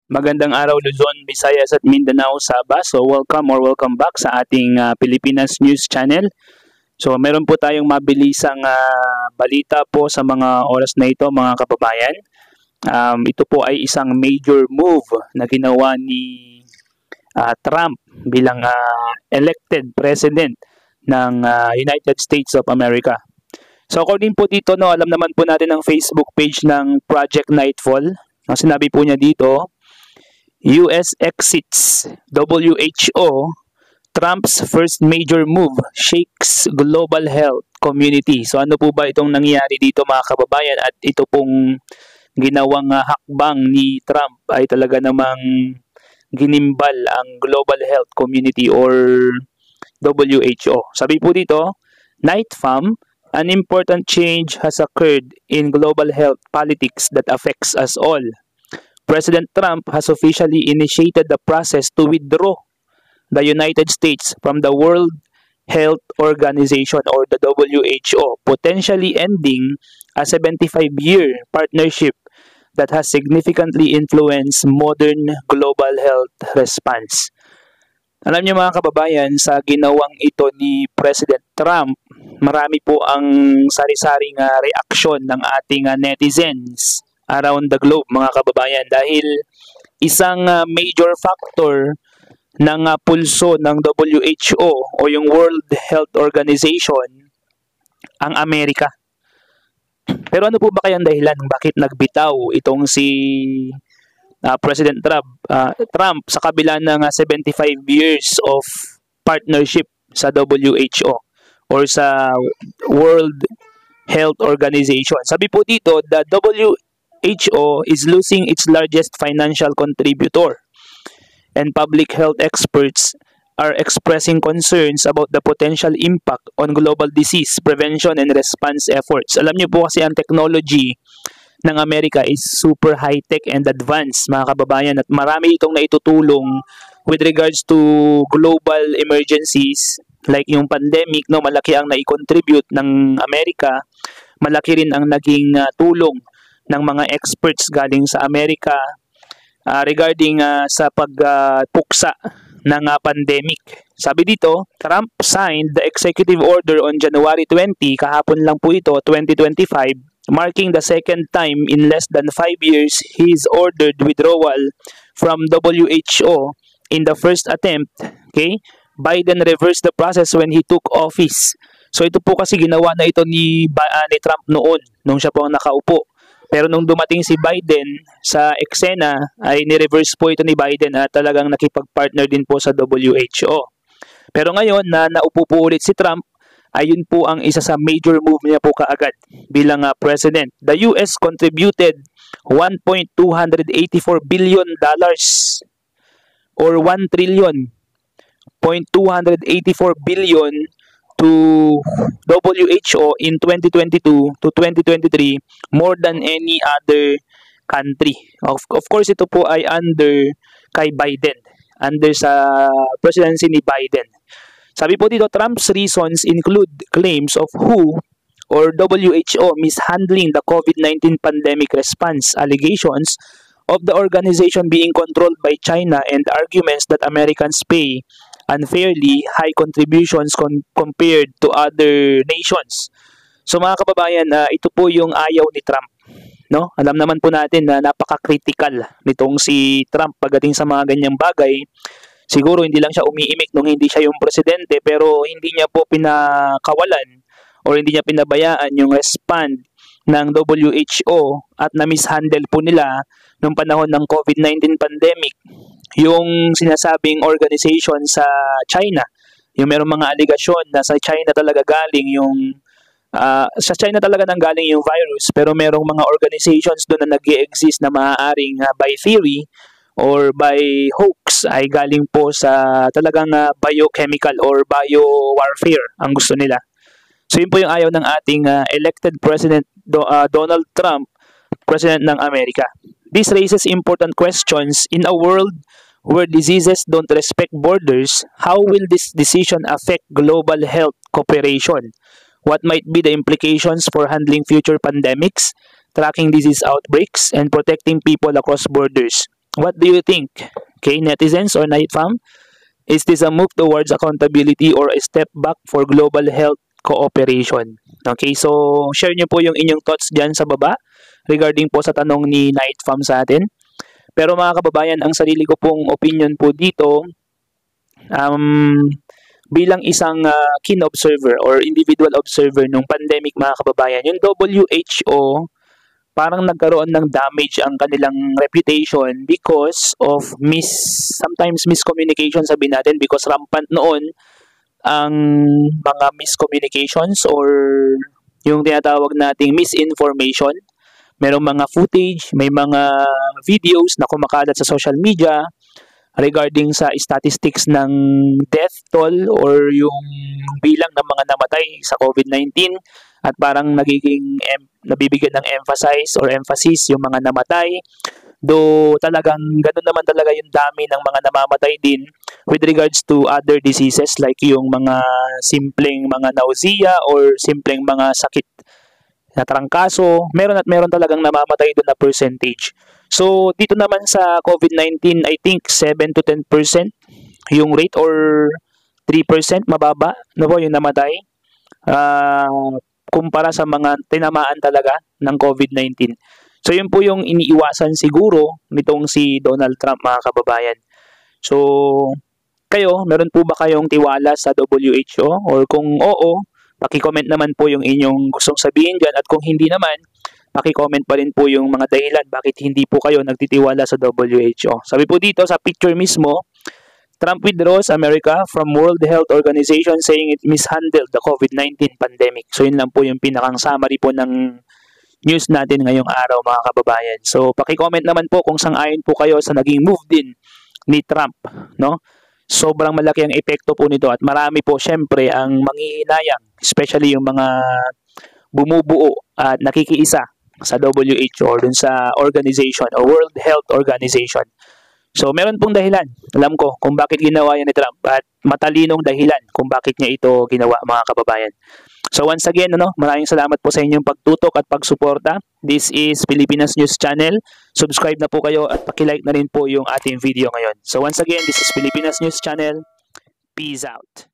Magandang araw Luzon, Visayas at Mindanao, Sabah. So welcome back sa ating Pilipinas News Channel. So meron po tayong mabilisang balita po sa mga oras na ito mga kababayan. Ito po ay isang major move na ginawa ni Trump bilang elected president ng United States of America. So according po dito, alam naman po natin ang Facebook page ng Project Nightfall. Ang sinabi po niya dito, US exits WHO, Trump's first major move shakes global health community. So ano po ba itong nangyari dito mga kababayan, at ito pong ginawang hakbang ni Trump ay talaga namang ginimbal ang global health community or WHO. Sabi po dito, Nightfam, an important change has occurred in global health politics that affects us all. President Trump has officially initiated the process to withdraw the United States from the World Health Organization or the WHO, potentially ending a 75-year partnership that has significantly influenced modern global health response. Alam niyo mga kababayan, sa ginawang ito ni President Trump, marami po ang sari-saring reaksyon ng ating netizens around the globe mga kababayan, dahil isang major factor ng pulso ng WHO o yung World Health Organization ang Amerika. Pero ano po ba kayang dahilan bakit nagbitaw itong si President Trump sa kabila ng 75 years of partnership sa WHO or sa World Health Organization? Sabi po dito, the WHO is losing its largest financial contributor, and public health experts are expressing concerns about the potential impact on global disease prevention and response efforts. Alam niyo po kasi ang technology ng Amerika is super high-tech and advanced mga kababayan, at marami itong naitutulong with regards to global emergencies like yung pandemic. Malaki ang nai-contribute ng Amerika, malaki rin ang naging tulong ng mga experts galing sa Amerika regarding sa pagpuksa ng pandemic. Sabi dito, Trump signed the executive order on January 20, kahapon lang po ito, 2025, marking the second time in less than 5 years he's ordered withdrawal from WHO. In the first attempt, okay, Biden reversed the process when he took office. So ito po kasi ginawa na ito ni Trump noon, nung siya po ang nakaupo. Pero nung dumating si Biden sa eksena, ay ni-reverse po ito ni Biden at talagang nakipag-partner din po sa WHO. Pero ngayon na naupo po ulit si Trump, ayun po ang isa sa major move niya po kaagad bilang president. The US contributed $1.284 billion or 1 trillion .284 billion to WHO in 2022 to 2023, more than any other country. Of course, ito po ay under kay Biden, under sa presidency ni Biden. Sabi po dito, Trump's reasons include claims of WHO or WHO mishandling the COVID-19 pandemic response, allegations of the organization being controlled by China, and arguments that Americans pay unfairly high contributions compared to other nations. So mga kababayan, ito po yung ayaw ni Trump. Alam naman po natin na napaka-critical nitong si Trump pagdating sa mga ganyang bagay. Siguro hindi lang siya umiimik nung hindi siya yung presidente, pero hindi niya po pinakawalan or hindi niya pinabayaan yung respond ng WHO at na-mishandle po nila nung panahon ng COVID-19 pandemic yung sinasabing organization sa China. Yung merong mga aligasyon na sa China talaga galing yung sa China talaga nanggaling yung virus, pero merong mga organizations doon na nag-e-exist na maaaring by theory or by hoax ay galing po sa talagang biochemical or biowarfare ang gusto nila. So yun po yung ayaw ng ating elected President Donald Trump, President ng Amerika. This raises important questions. In a world where diseases don't respect borders, how will this decision affect global health cooperation? What might be the implications for handling future pandemics, tracking disease outbreaks, and protecting people across borders? What do you think? Okay, netizens or Nightfam? Is this a move towards accountability or a step back for global health cooperation? Okay, so share nyo po yung inyong thoughts dyan sa baba regarding po sa tanong ni Nightfam sa atin. Pero mga kababayan, ang sarili ko pong opinion po dito, bilang isang keen observer or individual observer nung pandemic mga kababayan, yung WHO, parang nagkaroon ng damage ang kanilang reputation because of sometimes miscommunication sabi natin, because rampant noon ang mga miscommunications or yung tinatawag nating misinformation. Merong mga footage, may mga videos na kumakalat sa social media regarding sa statistics ng death toll or yung bilang ng mga namatay sa COVID-19 at parang nabibigyan ng emphasis yung mga namatay. Though talagang ganun naman talaga yung dami ng mga namamatay din with regards to other diseases like yung mga simpleng mga nausea or simpleng mga sakit na trangkaso. Meron at meron talagang namamatay doon na percentage. So dito naman sa COVID-19, I think 7 to 10% yung rate or 3% mababa no po yung namatay. Kumpara sa mga tinamaan talaga ng COVID-19. So yun po yung iniiwasan siguro nitong si Donald Trump mga kababayan. So kayo, meron po ba kayong tiwala sa WHO? Or kung oo, paki-comment naman po yung inyong gustong sabihin dyan. At kung hindi naman, paki-comment pa rin po yung mga dahilan bakit hindi po kayo nagtitiwala sa WHO. Sabi po dito sa picture mismo, Trump withdraws America from World Health Organization saying it mishandled the COVID-19 pandemic. So yun lang po yung pinakang summary po ng news natin ngayong araw mga kababayan. So paki-comment naman po kung sang-ayon po kayo sa naging move din ni Trump, no? Sobrang malaki ang epekto po nito at marami po syempre ang manghihinayang, especially yung mga bumubuo at nakikiisa sa WHO or dun sa organization o World Health Organization. So, meron pong dahilan, alam ko, kung bakit ginawa yan ni Trump at matalinong dahilan kung bakit niya ito ginawa, mga kababayan. So, once again, maraming salamat po sa inyong pagtutok at pagsuporta. This is Pilipinas News Channel. Subscribe na po kayo at paki-like na rin po yung ating video ngayon. So, once again, this is Pilipinas News Channel. Peace out.